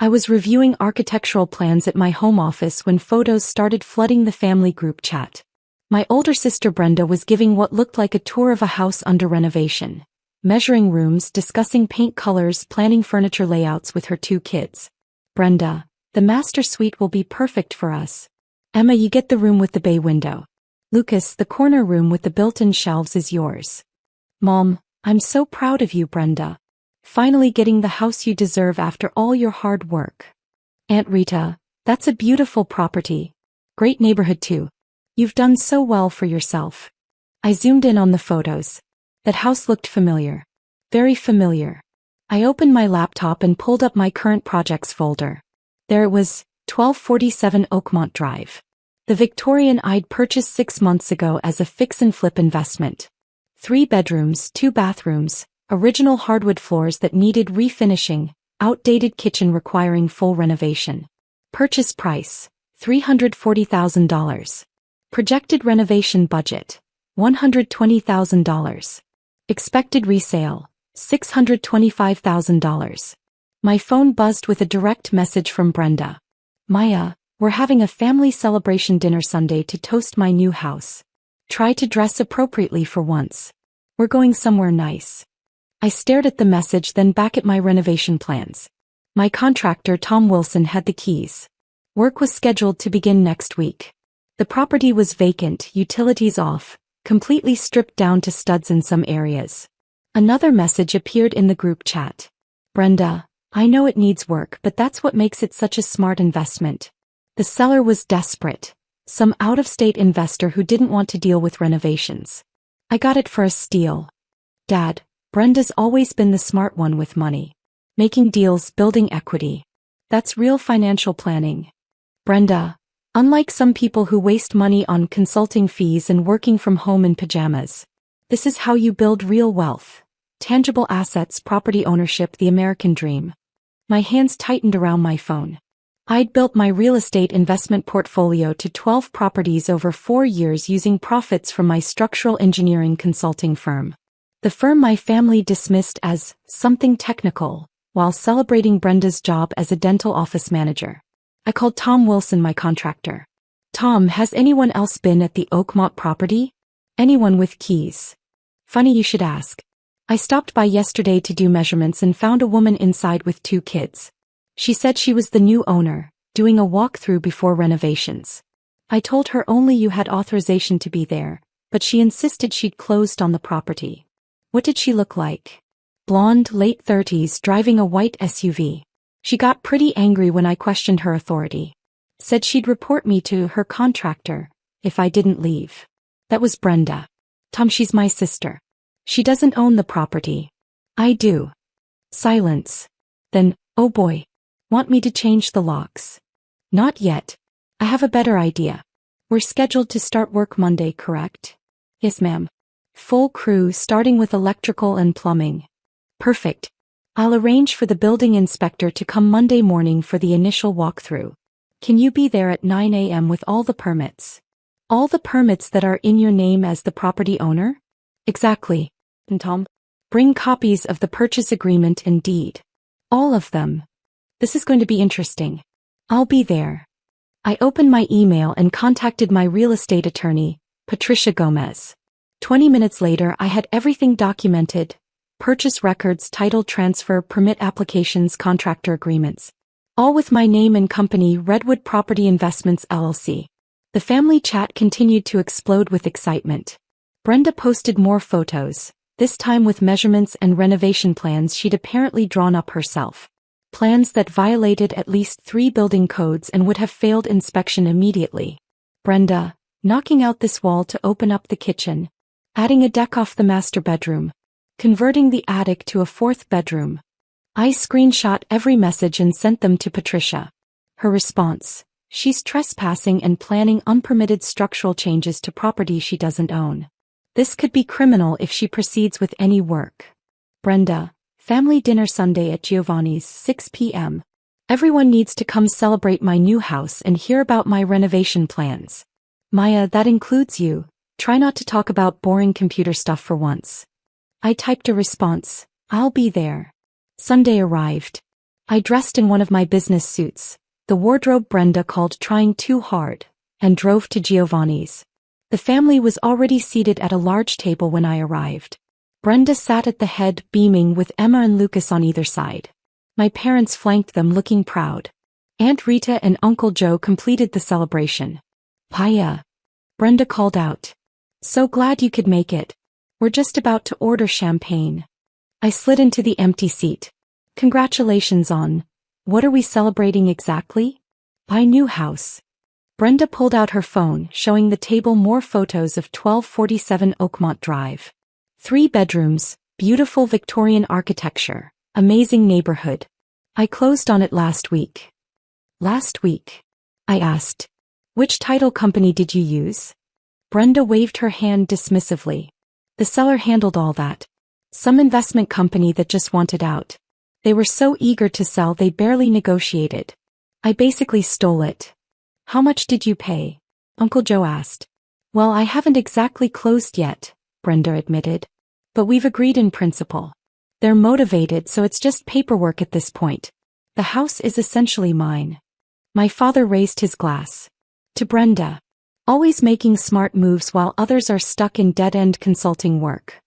I was reviewing architectural plans at my home office when photos started flooding the family group chat. My older sister Brenda was giving what looked like a tour of a house under renovation, measuring rooms, discussing paint colors, planning furniture layouts with her 2 kids. Brenda, the master suite will be perfect for us. Emma, you get the room with the bay window. Lucas, the corner room with the built-in shelves is yours. Mom, I'm so proud of you, Brenda. Finally getting the house you deserve after all your hard work. Aunt Rita, that's a beautiful property. Great neighborhood too. You've done so well for yourself. I zoomed in on the photos. That house looked familiar. Very familiar. I opened my laptop and pulled up my current projects folder. There it was, 1247 Oakmont Drive. The Victorian I'd purchased 6 months ago as a fix-and-flip investment. 3 bedrooms, 2 bathrooms, original hardwood floors that needed refinishing, outdated kitchen requiring full renovation. Purchase price, $340,000. Projected renovation budget, $120,000. Expected resale, $625,000. My phone buzzed with a direct message from Brenda. Maya, we're having a family celebration dinner Sunday to toast my new house. Try to dress appropriately for once. We're going somewhere nice. I stared at the message, then back at my renovation plans. My contractor Tom Wilson had the keys. Work was scheduled to begin next week. The property was vacant, utilities off, completely stripped down to studs in some areas. Another message appeared in the group chat. Brenda, I know it needs work, but that's what makes it such a smart investment. The seller was desperate. Some out-of-state investor who didn't want to deal with renovations. I got it for a steal. Dad, Brenda's always been the smart one with money. Making deals, building equity. That's real financial planning. Brenda, unlike some people who waste money on consulting fees and working from home in pajamas, this is how you build real wealth. Tangible assets, property ownership, the American dream. My hands tightened around my phone. I'd built my real estate investment portfolio to 12 properties over 4 years using profits from my structural engineering consulting firm. The firm my family dismissed as something technical, while celebrating Brenda's job as a dental office manager. I called Tom Wilson, my contractor. Tom, has anyone else been at the Oakmont property? Anyone with keys? Funny you should ask. I stopped by yesterday to do measurements and found a woman inside with 2 kids. She said she was the new owner, doing a walkthrough before renovations. I told her only you had authorization to be there, but she insisted she'd closed on the property. What did she look like? Blonde, late 30s, driving a white SUV. She got pretty angry when I questioned her authority. Said she'd report me to her contractor if I didn't leave. That was Brenda. Tom, she's my sister. She doesn't own the property. I do. Silence. Then, oh boy. Want me to change the locks? Not yet. I have a better idea. We're scheduled to start work Monday, correct? Yes, ma'am. Full crew starting with electrical and plumbing. Perfect. I'll arrange for the building inspector to come Monday morning for the initial walkthrough. Can you be there at 9 a.m. with all the permits? All the permits that are in your name as the property owner? Exactly. And Tom? Bring copies of the purchase agreement and deed. All of them. This is going to be interesting. I'll be there. I opened my email and contacted my real estate attorney, Patricia Gomez. 20 minutes later, I had everything documented. Purchase records, title transfer, permit applications, contractor agreements. All with my name and company, Redwood Property Investments, LLC. The family chat continued to explode with excitement. Brenda posted more photos, this time with measurements and renovation plans she'd apparently drawn up herself. Plans that violated at least 3 building codes and would have failed inspection immediately. Brenda, knocking out this wall to open up the kitchen. Adding a deck off the master bedroom. Converting the attic to a 4th bedroom. I screenshot every message and sent them to Patricia. Her response: she's trespassing and planning unpermitted structural changes to property she doesn't own. This could be criminal if she proceeds with any work. Brenda, family dinner Sunday at Giovanni's, 6 p.m. Everyone needs to come celebrate my new house and hear about my renovation plans. Maya, that includes you. Try not to talk about boring computer stuff for once. I typed a response. I'll be there. Sunday arrived. I dressed in one of my business suits, the wardrobe Brenda called trying too hard, and drove to Giovanni's. The family was already seated at a large table when I arrived. Brenda sat at the head, beaming, with Emma and Lucas on either side. My parents flanked them, looking proud. Aunt Rita and Uncle Joe completed the celebration. "Paya," Brenda called out. "So glad you could make it. We're just about to order champagne." I slid into the empty seat. "Congratulations on. What are we celebrating exactly?" "Buy new house." Brenda pulled out her phone, showing the table more photos of 1247 Oakmont Drive. 3 bedrooms, beautiful Victorian architecture, amazing neighborhood. "I closed on it last week." "Last week?" I asked. "Which title company did you use?" Brenda waved her hand dismissively. "The seller handled all that. Some investment company that just wanted out. They were so eager to sell they barely negotiated. I basically stole it." "How much did you pay?" Uncle Joe asked. "Well, I haven't exactly closed yet," Brenda admitted. "But we've agreed in principle. They're motivated, so it's just paperwork at this point. The house is essentially mine." My father raised his glass. "To Brenda. Always making smart moves while others are stuck in dead-end consulting work."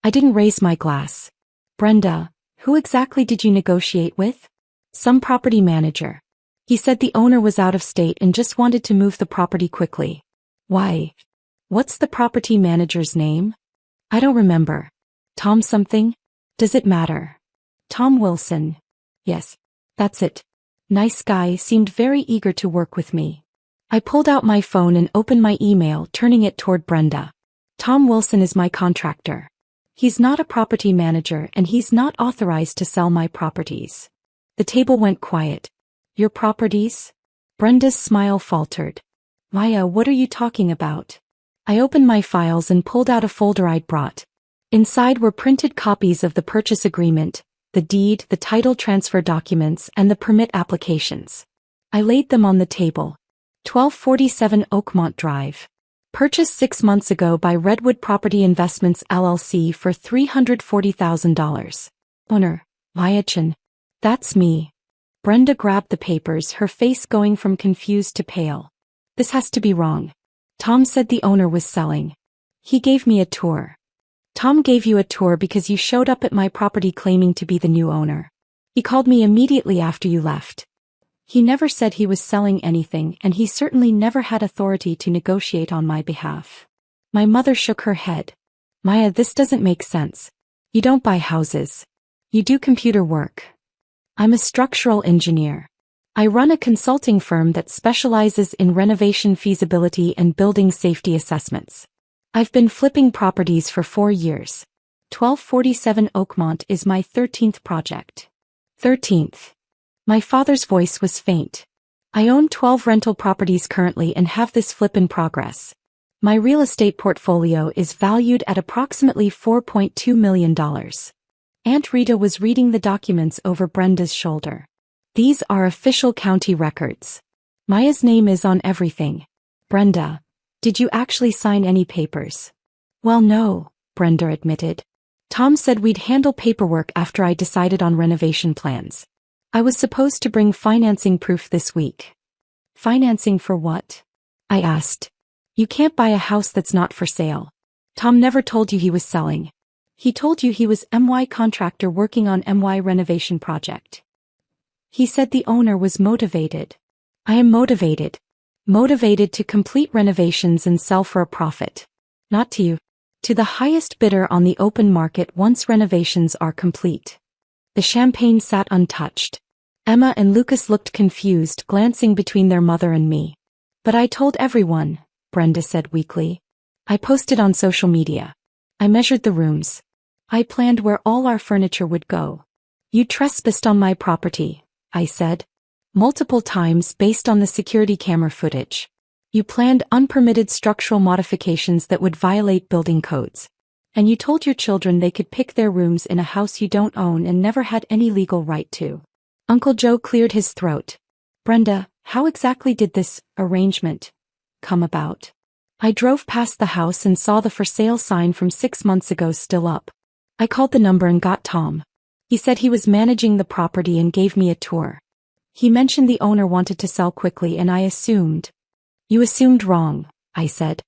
I didn't raise my glass. "Brenda, who exactly did you negotiate with?" "Some property manager. He said the owner was out of state and just wanted to move the property quickly." "Why? What's the property manager's name?" "I don't remember. Tom something? Does it matter?" "Tom Wilson." "Yes. That's it. Nice guy, seemed very eager to work with me." I pulled out my phone and opened my email, turning it toward Brenda. "Tom Wilson is my contractor. He's not a property manager and he's not authorized to sell my properties." The table went quiet. "Your properties?" Brenda's smile faltered. "Maya, what are you talking about?" I opened my files and pulled out a folder I'd brought. Inside were printed copies of the purchase agreement, the deed, the title transfer documents, and the permit applications. I laid them on the table. 1247 Oakmont Drive. Purchased 6 months ago by Redwood Property Investments LLC for $340,000. Owner, Maya Chen. "That's me." Brenda grabbed the papers, her face going from confused to pale. "This has to be wrong. Tom said the owner was selling. He gave me a tour." "Tom gave you a tour because you showed up at my property claiming to be the new owner. He called me immediately after you left. He never said he was selling anything, and he certainly never had authority to negotiate on my behalf." My mother shook her head. "Maya, this doesn't make sense. You don't buy houses. You do computer work." "I'm a structural engineer. I run a consulting firm that specializes in renovation feasibility and building safety assessments. I've been flipping properties for 4 years. 1247 Oakmont is my 13th project." 13th. My father's voice was faint. "I own 12 rental properties currently and have this flip in progress. My real estate portfolio is valued at approximately $4.2 million. Aunt Rita was reading the documents over Brenda's shoulder. "These are official county records. Maya's name is on everything." "Brenda, did you actually sign any papers?" "Well, no," Brenda admitted. "Tom said we'd handle paperwork after I decided on renovation plans. I was supposed to bring financing proof this week." "Financing for what?" I asked. "You can't buy a house that's not for sale. Tom never told you he was selling. He told you he was MY contractor working on MY renovation project. He said the owner was motivated." "I am motivated. Motivated to complete renovations and sell for a profit. Not to you. To the highest bidder on the open market once renovations are complete." The champagne sat untouched. Emma and Lucas looked confused, glancing between their mother and me. "But I told everyone," Brenda said weakly. "I posted on social media. I measured the rooms. I planned where all our furniture would go." "You trespassed on my property," I said. "Multiple times based on the security camera footage. You planned unpermitted structural modifications that would violate building codes. And you told your children they could pick their rooms in a house you don't own and never had any legal right to." Uncle Joe cleared his throat. "Brenda, how exactly did this arrangement come about?" "I drove past the house and saw the for sale sign from 6 months ago still up. I called the number and got Tom. He said he was managing the property and gave me a tour. He mentioned the owner wanted to sell quickly and I assumed. You assumed wrong, I said.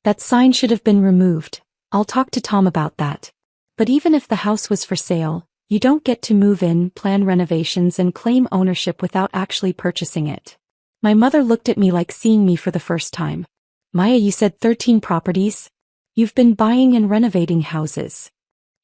That sign should have been removed. I'll talk to Tom about that. But even if the house was for sale, you don't get to move in, plan renovations and claim ownership without actually purchasing it. My mother looked at me like seeing me for the first time. Maya, you said 13 properties? You've been buying and renovating houses.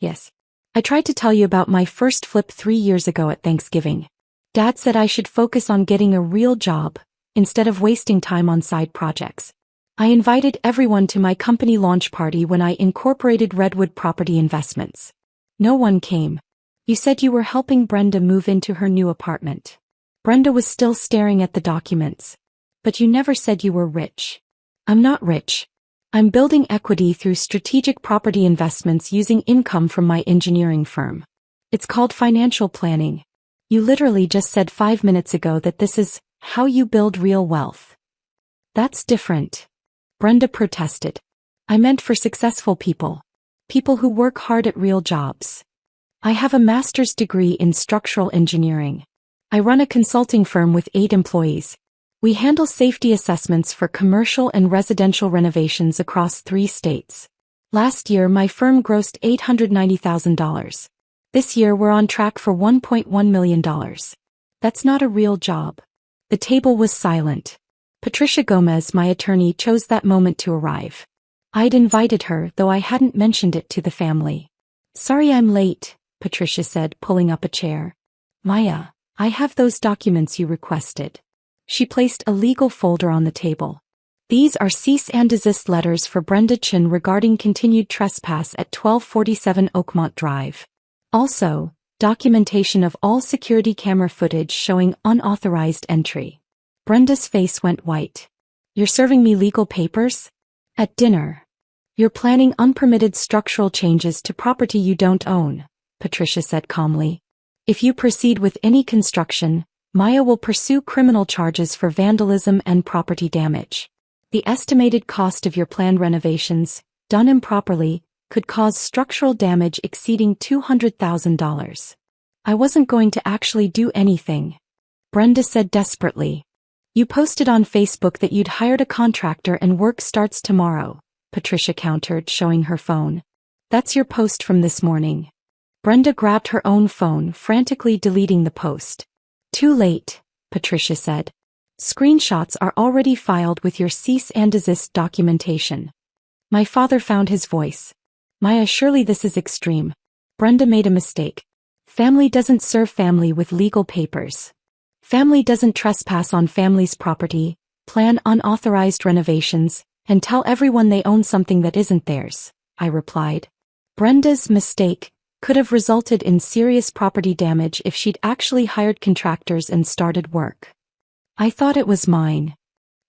Yes. I tried to tell you about my first flip 3 years ago at Thanksgiving. Dad said I should focus on getting a real job, instead of wasting time on side projects. I invited everyone to my company launch party when I incorporated Redwood Property Investments. No one came. You said you were helping Brenda move into her new apartment. Brenda was still staring at the documents. But you never said you were rich. I'm not rich. I'm building equity through strategic property investments using income from my engineering firm. It's called financial planning. You literally just said 5 minutes ago that this is how you build real wealth. That's different. Brenda protested. I meant for successful people. People who work hard at real jobs. I have a master's degree in structural engineering. I run a consulting firm with 8 employees. We handle safety assessments for commercial and residential renovations across 3 states. Last year my firm grossed $890,000. This year we're on track for $1.1 million. That's not a real job. The table was silent. Patricia Gomez, my attorney, chose that moment to arrive. I'd invited her, though I hadn't mentioned it to the family. Sorry I'm late, Patricia said, pulling up a chair. Maya, I have those documents you requested. She placed a legal folder on the table. These are cease and desist letters for Brenda Chin regarding continued trespass at 1247 Oakmont Drive. Also, documentation of all security camera footage showing unauthorized entry. Brenda's face went white. You're serving me legal papers? At dinner. You're planning unpermitted structural changes to property you don't own, Patricia said calmly. If you proceed with any construction, Maya will pursue criminal charges for vandalism and property damage. The estimated cost of your planned renovations, done improperly, could cause structural damage exceeding $200,000. I wasn't going to actually do anything. Brenda said desperately. You posted on Facebook that you'd hired a contractor and work starts tomorrow, Patricia countered, showing her phone. That's your post from this morning. Brenda grabbed her own phone, frantically deleting the post. Too late, Patricia said. Screenshots are already filed with your cease and desist documentation. My father found his voice. Maya, surely this is extreme. Brenda made a mistake. Family doesn't serve family with legal papers. Family doesn't trespass on family's property, plan unauthorized renovations, and tell everyone they own something that isn't theirs, I replied. Brenda's mistake could have resulted in serious property damage if she'd actually hired contractors and started work. I thought it was mine.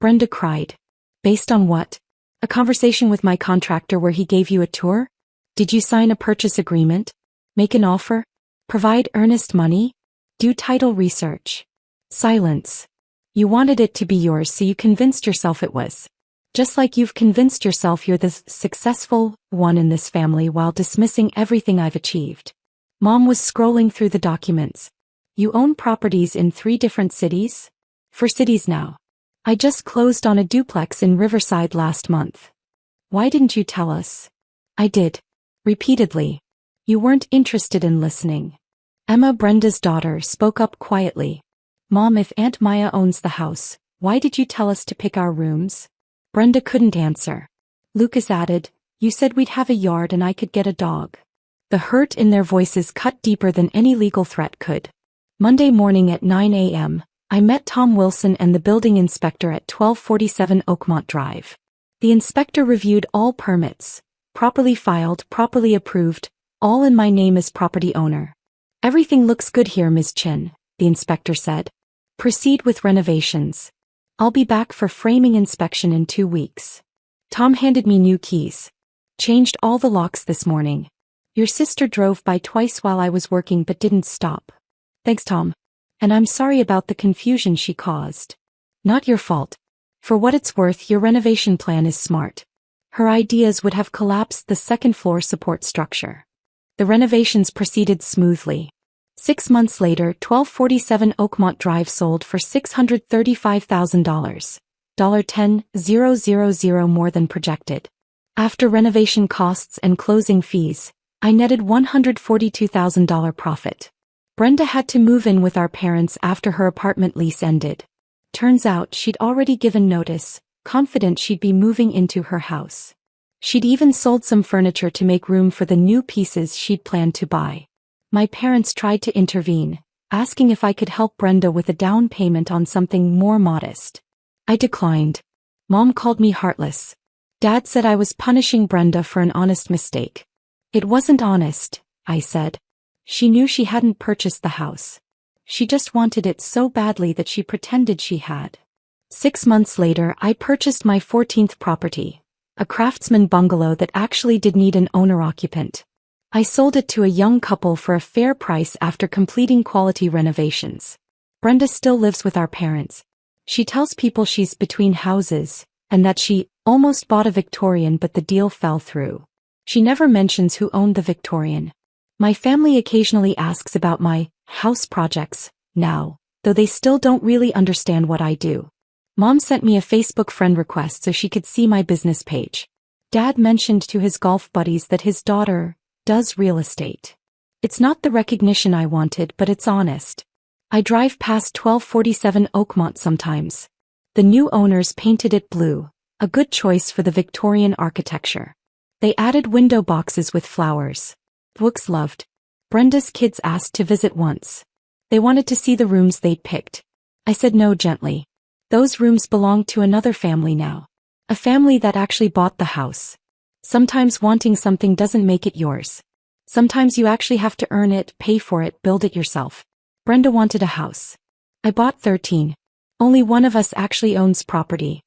Brenda cried. Based on what? A conversation with my contractor where he gave you a tour? Did you sign a purchase agreement? Make an offer? Provide earnest money? Do title research? Silence. You wanted it to be yours, so you convinced yourself it was. Just like you've convinced yourself you're the successful one in this family while dismissing everything I've achieved. Mom was scrolling through the documents. You own properties in 3 different cities? 4 cities now. I just closed on a duplex in Riverside last month. Why didn't you tell us? I did. Repeatedly. You weren't interested in listening. Emma, Brenda's daughter, spoke up quietly. Mom, if Aunt Maya owns the house, why did you tell us to pick our rooms? Brenda couldn't answer. Lucas added, you said we'd have a yard and I could get a dog. The hurt in their voices cut deeper than any legal threat could. Monday morning at 9 a.m., I met Tom Wilson and the building inspector at 1247 Oakmont Drive. The inspector reviewed all permits, properly filed, properly approved, all in my name as property owner. Everything looks good here, Ms. Chin, the inspector said. Proceed with renovations. I'll be back for framing inspection in 2 weeks. Tom handed me new keys. Changed all the locks this morning. Your sister drove by twice while I was working but didn't stop. Thanks, Tom. And I'm sorry about the confusion she caused. Not your fault. For what it's worth, your renovation plan is smart. Her ideas would have collapsed the second-floor support structure. The renovations proceeded smoothly. 6 months later, 1247 Oakmont Drive sold for $635,000. $10,000 more than projected. After renovation costs and closing fees, I netted $142,000 profit. Brenda had to move in with our parents after her apartment lease ended. Turns out she'd already given notice, confident she'd be moving into her house. She'd even sold some furniture to make room for the new pieces she'd planned to buy. My parents tried to intervene, asking if I could help Brenda with a down payment on something more modest. I declined. Mom called me heartless. Dad said I was punishing Brenda for an honest mistake. It wasn't honest, I said. She knew she hadn't purchased the house. She just wanted it so badly that she pretended she had. 6 months later, I purchased my 14th property, a craftsman bungalow that actually did need an owner-occupant. I sold it to a young couple for a fair price after completing quality renovations. Brenda still lives with our parents. She tells people she's between houses, and that she almost bought a Victorian but the deal fell through. She never mentions who owned the Victorian. My family occasionally asks about my house projects now, though they still don't really understand what I do. Mom sent me a Facebook friend request so she could see my business page. Dad mentioned to his golf buddies that his daughter does real estate. It's not the recognition I wanted, but it's honest. I drive past 1247 Oakmont sometimes. The new owners painted it blue, a good choice for the Victorian architecture. They added window boxes with flowers. Books loved. Brenda's kids asked to visit once. They wanted to see the rooms they'd picked. I said no gently. Those rooms belong to another family now. A family that actually bought the house. Sometimes wanting something doesn't make it yours. Sometimes you actually have to earn it, pay for it, build it yourself. Brenda wanted a house. I bought 13. Only one of us actually owns property.